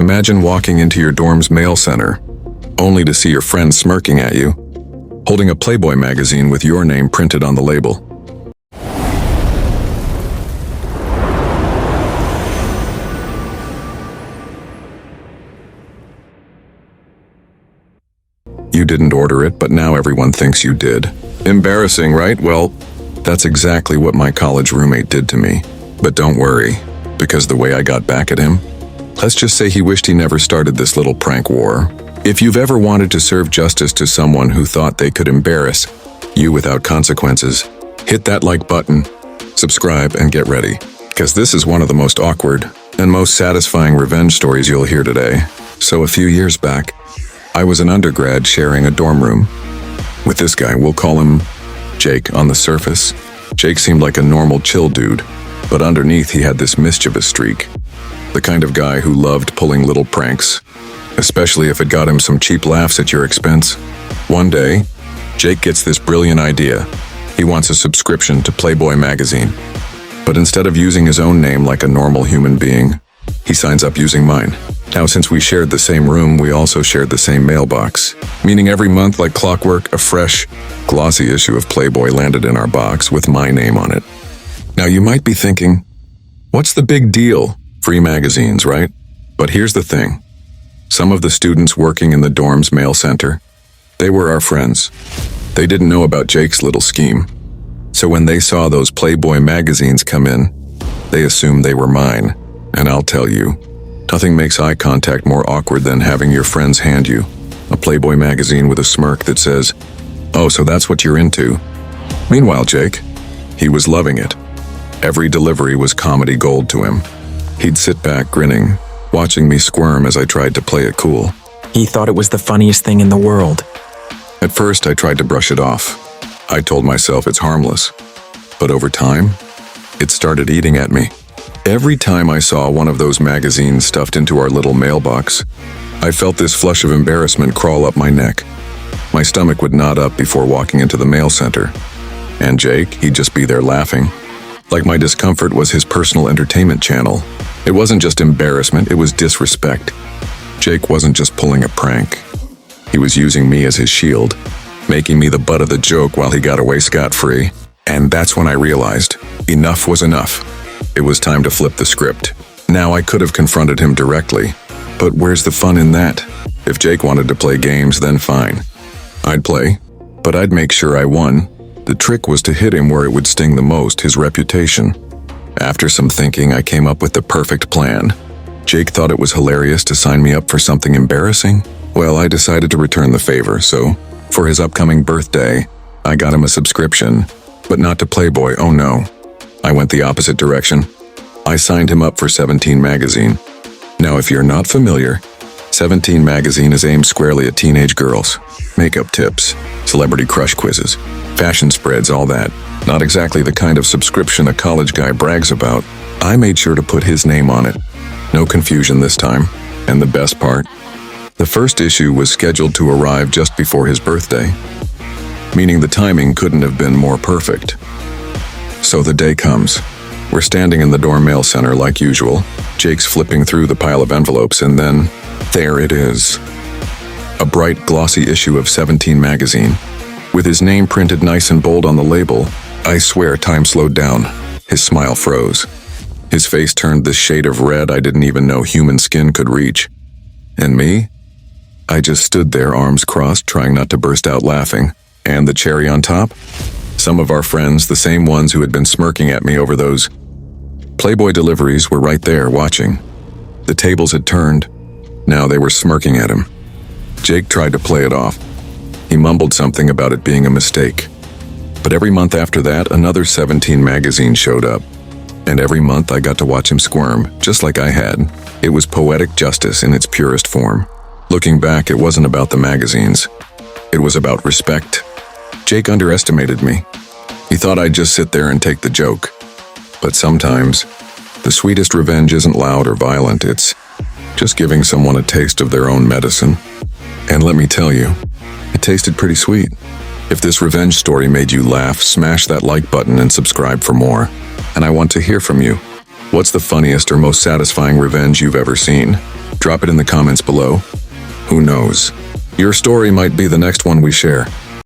Imagine walking into your dorm's mail center, only to see your friend smirking at you, holding a Playboy magazine with your name printed on the label. You didn't order it, but now everyone thinks you did. Embarrassing, right? Well, that's exactly what my college roommate did to me. But don't worry, because the way I got back at him, let's just say he wished he never started this little prank war. If you've ever wanted to serve justice to someone who thought they could embarrass you without consequences, hit that like button, subscribe, and get ready. Because this is one of the most awkward and most satisfying revenge stories you'll hear today. So a few years back, I was an undergrad sharing a dorm room with this guy. We'll call him Jake. On the surface, Jake seemed like a normal, chill dude, but underneath he had this mischievous streak. The kind of guy who loved pulling little pranks, especially if it got him some cheap laughs at your expense. One day, Jake gets this brilliant idea. He wants a subscription to Playboy magazine. But instead of using his own name like a normal human being, he signs up using mine. Now, since we shared the same room, we also shared the same mailbox, meaning every month, like clockwork, a fresh, glossy issue of Playboy landed in our box with my name on it. Now, you might be thinking, what's the big deal? Free magazines, right? But here's the thing. Some of the students working in the dorm's mail center, they were our friends. They didn't know about Jake's little scheme. So when they saw those Playboy magazines come in, they assumed they were mine. And I'll tell you, nothing makes eye contact more awkward than having your friends hand you a Playboy magazine with a smirk that says, "Oh, so that's what you're into." Meanwhile, Jake, he was loving it. Every delivery was comedy gold to him. He'd sit back grinning, watching me squirm as I tried to play it cool. He thought it was the funniest thing in the world. At first, I tried to brush it off. I told myself it's harmless. But over time, it started eating at me. Every time I saw one of those magazines stuffed into our little mailbox, I felt this flush of embarrassment crawl up my neck. My stomach would knot up before walking into the mail center. And Jake, he'd just be there laughing, like my discomfort was his personal entertainment channel. It wasn't just embarrassment, it was disrespect. Jake wasn't just pulling a prank. He was using me as his shield, making me the butt of the joke while he got away scot-free. And that's when I realized, enough was enough. It was time to flip the script. Now I could have confronted him directly, but where's the fun in that? If Jake wanted to play games, then fine. I'd play, but I'd make sure I won. The trick was to hit him where it would sting the most, his reputation. After some thinking, I came up with the perfect plan. Jake thought it was hilarious to sign me up for something embarrassing. Well, I decided to return the favor, so for his upcoming birthday, I got him a subscription, but not to Playboy, oh no. I went the opposite direction. I signed him up for 17 magazine. Now, if you're not familiar, 17 magazine is aimed squarely at teenage girls. Makeup tips, celebrity crush quizzes, fashion spreads, all that. Not exactly the kind of subscription a college guy brags about. I made sure to put his name on it. No confusion this time. And the best part? The first issue was scheduled to arrive just before his birthday, meaning the timing couldn't have been more perfect. So the day comes. We're standing in the dorm mail center like usual. Jake's flipping through the pile of envelopes, and then there it is. A bright, glossy issue of 17 magazine, with his name printed nice and bold on the label. I swear time slowed down. His smile froze. His face turned this shade of red I didn't even know human skin could reach. And me? I just stood there, arms crossed, trying not to burst out laughing. And the cherry on top? Some of our friends, the same ones who had been smirking at me over those Playboy deliveries, were right there watching. The tables had turned. Now they were smirking at him. Jake tried to play it off. He mumbled something about it being a mistake. But every month after that, another 17 magazine showed up. And every month I got to watch him squirm, just like I had. It was poetic justice in its purest form. Looking back, it wasn't about the magazines. It was about respect. Jake underestimated me. He thought I'd just sit there and take the joke. But sometimes, the sweetest revenge isn't loud or violent, it's just giving someone a taste of their own medicine. And let me tell you, it tasted pretty sweet. If this revenge story made you laugh, smash that like button and subscribe for more. And I want to hear from you. What's the funniest or most satisfying revenge you've ever seen? Drop it in the comments below. Who knows? Your story might be the next one we share.